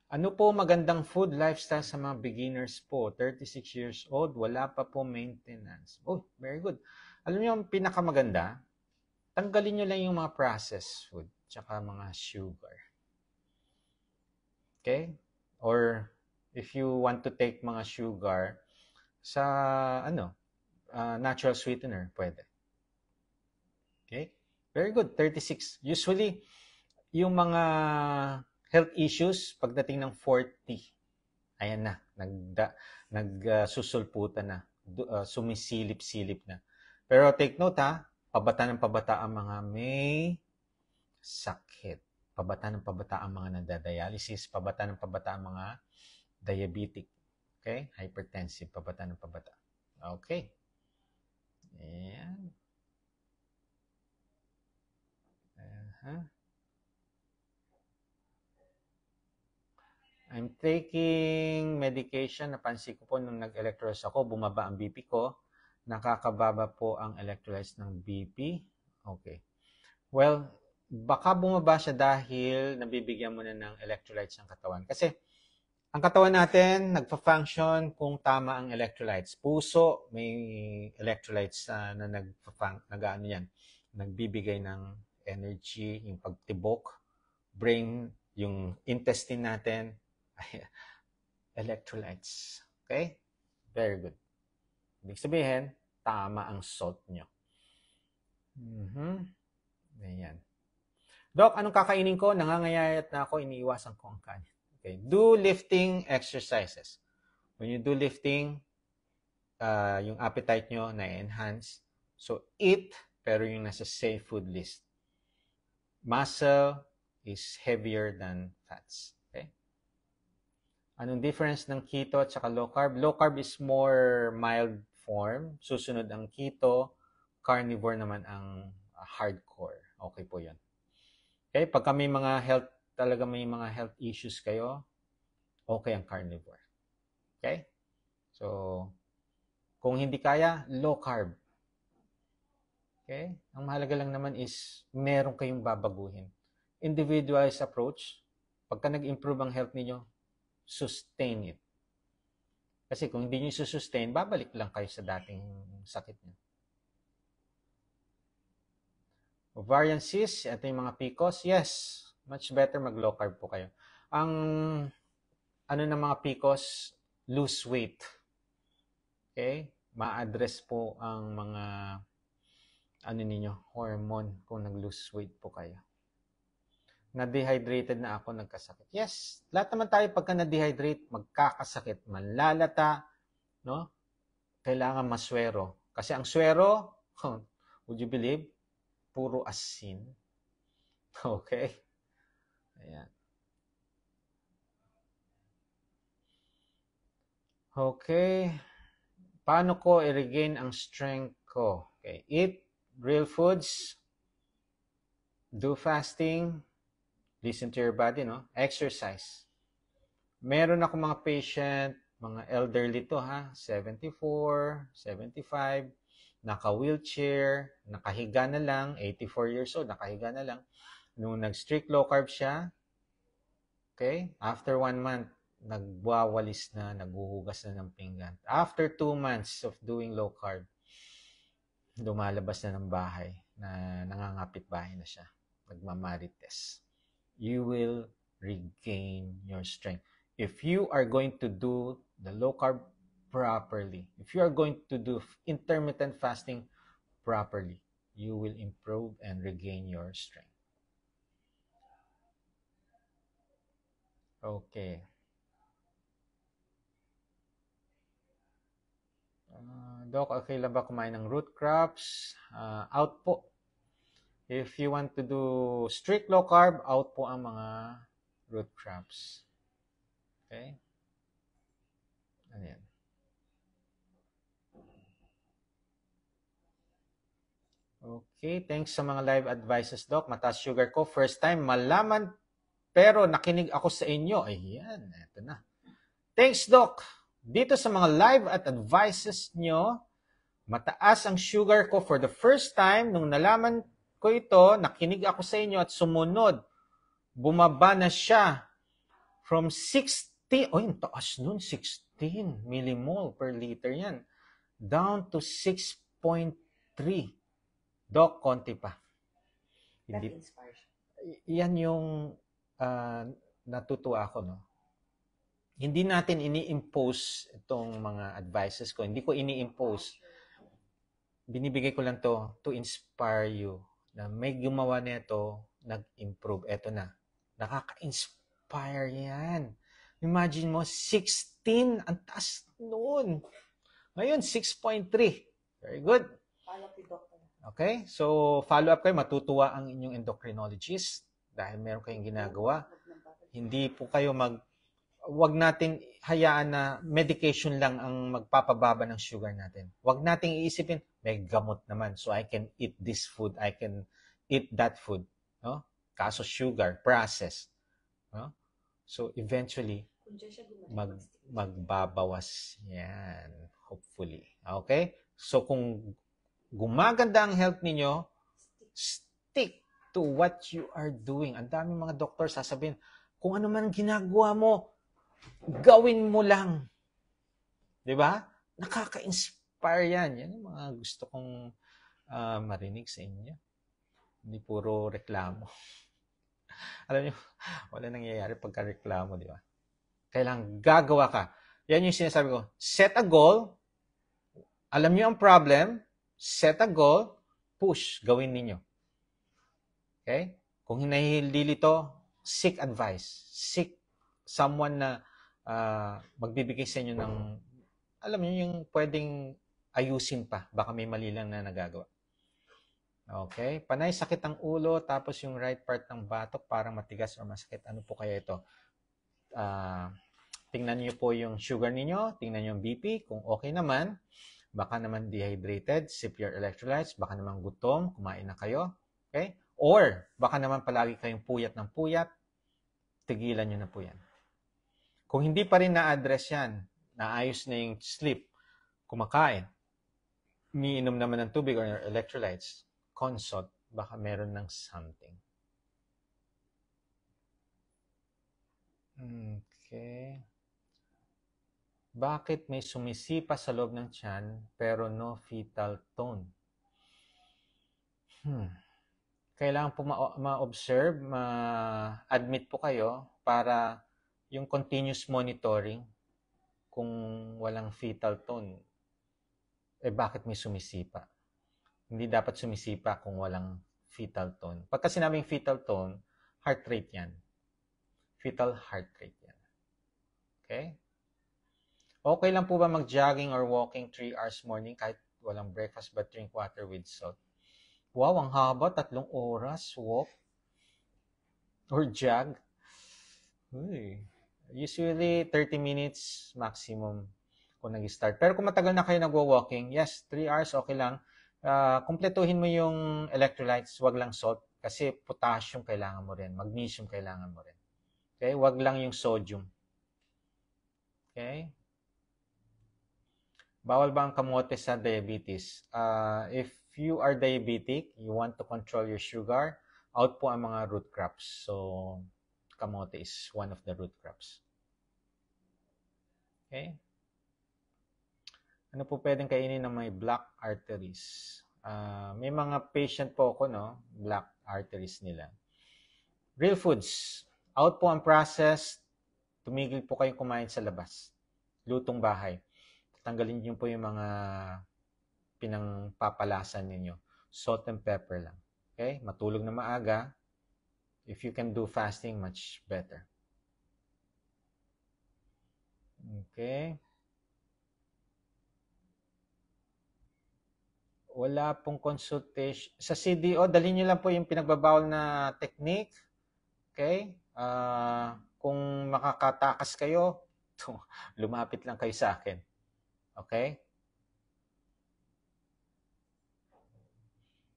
Ano po magandang food lifestyle sa mga beginners po? 36 years old, wala pa po maintenance. Oh, very good. Alam niyo, ang pinakamaganda, tanggalin nyo lang yung mga processed food, tsaka mga sugar. Okay? Or, if you want to take mga sugar, sa, natural sweetener, pwede. Okay? Very good, 36. Usually, yung mga health issues, pagdating ng 40, ayan na, nagsusulputan na, sumisilip-silip na. Pero take note ha, pabata ng pabata ang mga may sakit. Pabata ng pabata ang mga nagda-dialysis, pabata ng pabata ang mga diabetic. Okay? Hypertensive, pabata ng pabata. Okay. Ayan. I'm taking medication. Napansin ko po nung nag-electrolytes ako, bumaba ang BP ko. Nakakababa po ang electrolytes ng BP. Okay. Well, baka bumaba siya dahil nabibigyan mo na ng electrolytes ng katawan. Kasi ang katawan natin, nagpa-function kung tama ang electrolytes. Puso, may electrolytes na nagbibigay ng energy, yung pagtibok. Brain, yung intestine natin, electrolytes. Okay? Very good. Ibig sabihin, tama ang salt nyo. Ayan. Doc, anong kakainin ko? Nangangayayat na ako, iniiwasan ko ang kanin. Okay. Do lifting exercises. When you do lifting, yung appetite nyo na-enhance. So, eat, pero yung nasa safe food list. Muscle is heavier than fats. Okay? Anong difference ng keto at saka low carb? Low carb is more mild form. Susunod ang keto. Carnivore naman ang hardcore. Okay po yun. Okay? Pagka may mga health issues kayo, okay ang carnivore. Okay? So, kung hindi kaya, low carb. Okay? Ang mahalaga lang naman is meron kayong babaguhin. Individualized approach. Pagka nag-improve ang health niyo, sustain it. Kasi kung hindi nyo sustain, babalik lang kayo sa dating sakit niyo. Ovarian cysts, ito yung mga PCOS. Yes, much better mag-low carb po kayo. Ang ng mga PCOS, lose weight. Okay? Ma-address po ang mga hormone kung nag-lose weight po kayo. Na-dehydrated na ako, nagkasakit. Yes, lahat naman tayo pagka na-dehydrate, magkakasakit, manlalata, no? Kailangan maswero. Kasi ang swero, would you believe, puro asin. Okay? Ayan. Okay. Paano ko i-regain ang strength ko? Okay. Eat real foods. Do fasting. Listen to your body, no? Exercise. Meron ako mga patient, mga elderly to ha, 74, 75, naka-wheelchair, nakahiga na lang, 84 years old, nakahiga na lang. Nung nag-strict low carb siya, okay, after 1 month, nagwawalis na, naghuhugas na ng pinggan. After 2 months of doing low carb, lumalabas na ng bahay, na nangangapit bahay na siya, nagmamarites. You will regain your strength. If you are going to do the low carb properly, if you are going to do intermittent fasting properly, you will improve and regain your strength. Okay. Doc, okay lang ba kumain ng root crops? Out po. If you want to do strict low carb, out po ang mga root crops. Okay? Ano yan? Okay, thanks sa mga live advices, Doc. Mataas sugar ko. First time malaman, pero nakinig ako sa inyo. Ayan, eto na. Thanks, Doc. Dito sa mga live at advices nyo, mataas ang sugar ko for the first time. Nung nalaman ko ito, nakinig ako sa inyo at sumunod. Bumaba na siya from 60, oh, yung taas nun, 16 millimole per liter yan. Down to 6.3. Doc, konti pa. Hindi, That inspires. yan yung natutuwa ako, no? Hindi natin ini-impose itong mga advices ko. Hindi ko ini-impose. Binibigay ko lang to inspire you na may gumawa nito, nag-improve. Eto na. Nakaka-inspire yan. Imagine mo, 16, ang taas noon. Ngayon, 6.3. Very good. Follow up the doctor. Okay? So, follow up kayo. Matutuwa ang inyong endocrinologist dahil meron kayong ginagawa. Hindi po kayo wag nating hayaan na medication lang ang magpapababa ng sugar natin. Wag nating iisipin, may gamot naman, so I can eat this food, I can eat that food. No? Kaso sugar, processed. No? So, eventually, magbabawas yan. Hopefully. Okay? So, kung gumaganda ang health ninyo, stick to what you are doing. Ang daming mga doktor sasabihin, kung ano man ang ginagawa mo, gawin mo lang. 'Di ba? Nakaka-inspire yan. Yan yung mga gusto kong marinig sa inyo. Hindi puro reklamo. Alam niyo, wala nangyayari pagka reklamo, di ba? Kailangan gagawa ka. Yan yung sinasabi ko. Set a goal. Alam niyo ang problem. Set a goal. Push. Gawin ninyo. Okay? Kung hinahililito, seek advice. Seek someone na magbibigay sa inyo ng, alam niyo, yung pwedeng ayusin pa. Baka may mali lang na nagagawa. Okay? Panay sakit ang ulo, tapos yung right part ng batok parang matigas o masakit. Ano po kaya ito? Tingnan niyo po yung sugar niyo, tingnan niyo yung BP. Kung okay naman, baka naman dehydrated, sip your electrolytes, baka naman gutom, kumain na kayo. Okay? Or, baka naman palagi kayong puyat ng puyat, tigilan niyo na po yan. Kung hindi pa rin na-address yan, naayos na yung sleep, kumakain, umiinom naman ng tubig or electrolytes, consult, baka meron ng something. Okay. Bakit may sumisipa sa loob ng tiyan pero no fetal tone? Kailangan po ma-observe, ma-admit po kayo para yung continuous monitoring kung walang fetal tone. Bakit may sumisipa? Hindi dapat sumisipa kung walang fetal tone. Pagka sinabing fetal tone, heart rate yan. Fetal heart rate yan. Okay? Okay lang po ba mag-jogging or walking 3 hours morning kahit walang breakfast but drink water with salt? Wow, ang haba. 3 oras walk or jog. Usually, 30 minutes maximum kung nag-start. Pero kung matagal na kayo nagwo-walking, yes, 3 hours, okay lang. Kumpletuhin mo yung electrolytes, wag lang salt. Kasi potassium kailangan mo rin, magnesium kailangan mo rin. Okay? Wag lang yung sodium. Okay? Bawal ba ang kamote sa diabetes? If you are diabetic, you want to control your sugar, out po ang mga root crops. So, kamote is one of the root crops. Okay? Ano po pwedeng kainin ng may blocked arteries? May mga patient po ako, no? Blocked arteries nila. Real foods. Out po ang process. Tumigil po kayong kumain sa labas. Lutong bahay. Tanggalin niyo po yung mga pinangpapalasan ninyo. Salt and pepper lang. Okay? Matulog na maaga. If you can do fasting, much better. Okay? Wala pong consultation. Sa CDO, dalhin nyo lang po yung pinagbabawal na technique. Okay? Kung makakatakas kayo, lumapit lang kayo sa akin. Okay?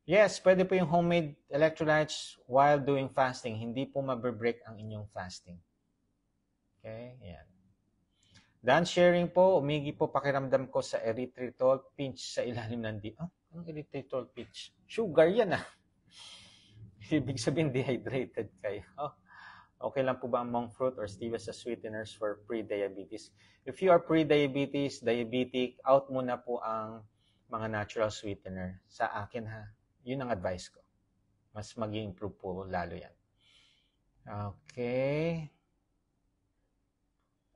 Yes, pwede po yung homemade electrolytes while doing fasting. Hindi po mabibreak ang inyong fasting. Okay? Yan. Dan sharing po, umigi po pakiramdam ko sa erythritol pinch sa ilalim ng ang erythritol pinch. Sugar yan ah. Ibig sabihin dehydrated kayo. Okay lang po ba ang monk fruit or stevia sa sweeteners for pre-diabetes? If you are pre-diabetes, diabetic, out muna po ang mga natural sweetener. Sa akin ha, yun ang advice ko. Mas mag-improve po lalo yan. Okay.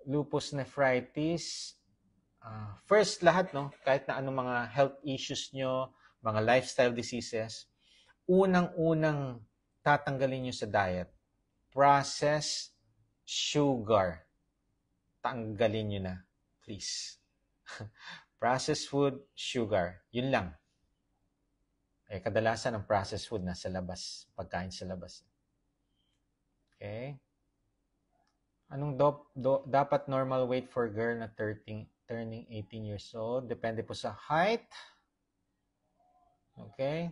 Lupus nephritis. First lahat, no, kahit na anong mga health issues nyo, mga lifestyle diseases, unang-unang tatanggalin nyo sa diet, processed sugar. Tanggalin nyo na, please. Processed food, sugar. Yun lang. Kadalasan ang processed food nasa labas, pagkain sa labas. Okay? Anong dapat normal weight for girl na turning 18 years old? Depende po sa height. Okay?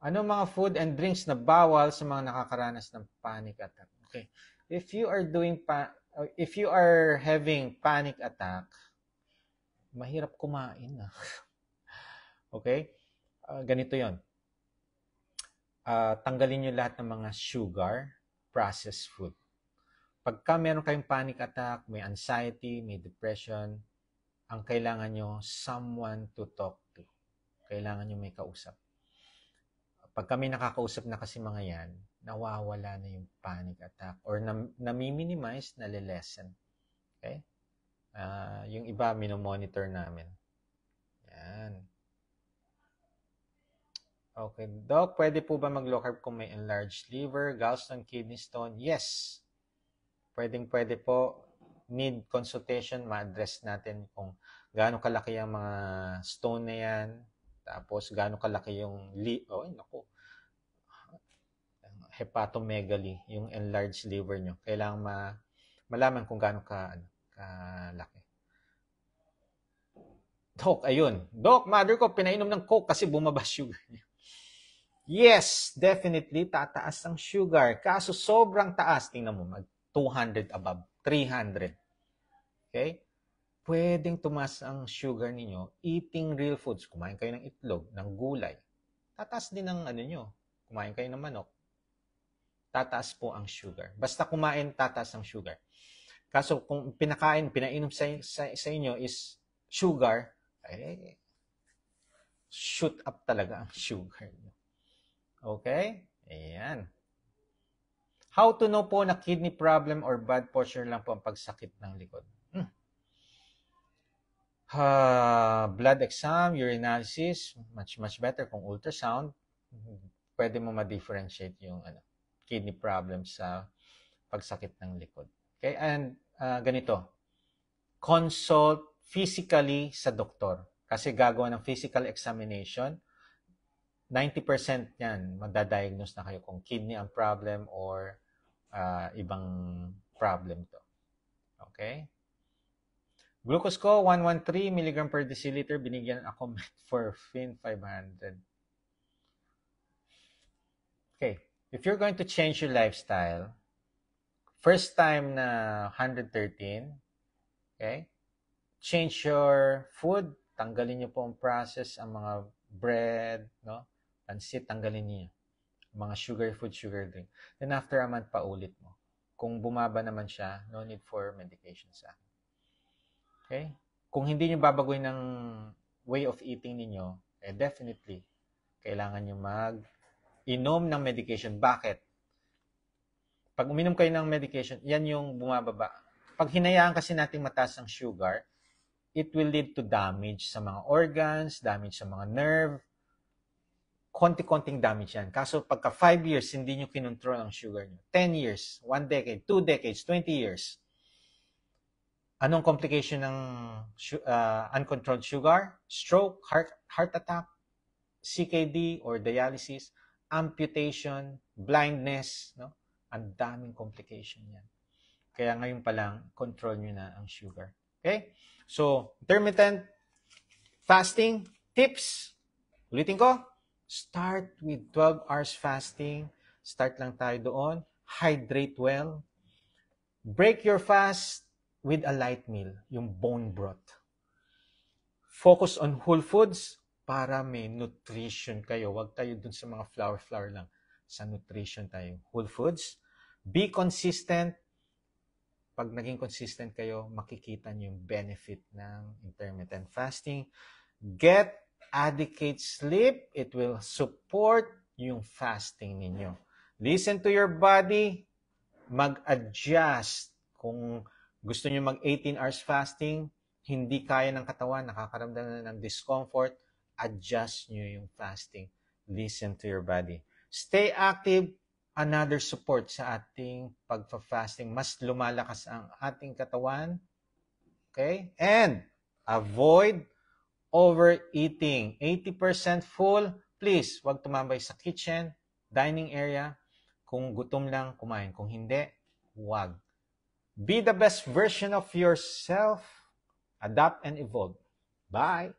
Anong mga food and drinks na bawal sa mga nakakaranas ng panic attack? Okay. If you are having panic attack, mahirap kumain na. Okay? Ganito 'yon. Tanggalin niyo lahat ng mga sugar, processed food. Pagka meron kayong panic attack, may anxiety, may depression, ang kailangan nyo, someone to talk to. Kailangan nyo may kausap. Pag kami nakakausap na kasi mga yan, nawawala na yung panic attack or nami-minimize, nalilesen. Okay? Yung iba, minomonitor namin. Yan. Okay. Doc, pwede po ba mag-low carb kung may enlarged liver, gallstone, kidney stone? Yes. Pwede po. Need consultation, ma-address natin kung gaano kalaki ang mga stone na yan, tapos gaano kalaki yung hepatomegaly, yung enlarged liver nyo. Kailangan malaman kung gaano kalaki. Doc, ayun. Doc, mother ko, pinainom ng Coke kasi bumaba sugar niya. Yes, definitely, tataas ang sugar. Kaso sobrang taas. Tingnan mo, 200 above, 300. Okay? Pwedeng tumaas ang sugar ninyo eating real foods. Kumain kayo ng itlog, ng gulay. Tataas din ang nyo. Kumain kayo ng manok. Tataas po ang sugar. Basta kumain, tataas ang sugar. Kaso kung pinainom sa inyo is sugar, shoot up talaga ang sugar nyo. Okay? Ayan. How to know po na kidney problem or bad posture lang po ang pagsakit ng likod? Blood exam, urinalysis, much better kung ultrasound. Pwede mo ma-differentiate yung kidney problem sa pagsakit ng likod. Okay? And ganito, consult physically sa doktor. Kasi gagawa ng physical examination, 90% yan, magdadiagnose na kayo kung kidney ang problem or ibang problem to. Okay? Glucose ko, 113 mg per deciliter. Binigyan ako metformin 500. Okay. If you're going to change your lifestyle, first time na 113, okay? Change your food. Tanggalin niyo po ang process, ang mga bread, no? Pansit, tanggalin niyo. Mga sugar food, sugar drink. Then after a month, paulit mo. Kung bumaba naman siya, no need for medication sa akin. Okay? Kung hindi niyo babaguhin ng way of eating ninyo, definitely, kailangan niyo mag-inom ng medication. Bakit? Pag uminom kayo ng medication, yan yung bumababa. Pag hinayaan kasi natin mataas ang sugar, it will lead to damage sa mga organs, damage sa mga nerve, konti-konting damage yan. Kaso pagka 5 years, hindi nyo kinontrol ang sugar nyo. 10 years, 1 decade, 2 decades, 20 years. Anong complication ng uncontrolled sugar? Stroke, heart attack, CKD or dialysis, amputation, blindness, no? Ang daming complication yan. Kaya ngayon pa lang, control nyo na ang sugar. Okay? So, intermittent fasting tips. Ulitin ko, start with 12 hours fasting. Start lang tayo doon. Hydrate well. Break your fast with a light meal, yung bone broth. Focus on whole foods para may nutrition kayo. Huwag tayo dun sa mga flour lang. Sa nutrition tayo. Whole foods. Be consistent. Pag naging consistent kayo, makikita niyo yung benefit ng intermittent fasting. Get adequate sleep. It will support yung fasting ninyo. Listen to your body. Mag-adjust. Kung gusto niyo mag 18 hours fasting, hindi kaya ng katawan, nakakaramdam na ng discomfort, adjust nyo yung fasting. Listen to your body. Stay active, another support sa ating pagpa-fasting. Mas lumalakas ang ating katawan. Okay? And avoid overeating. 80% full, please, wag tumambay sa kitchen, dining area. Kung gutom lang, kumain. Kung hindi, wag. Be the best version of yourself. Adapt and evolve. Bye!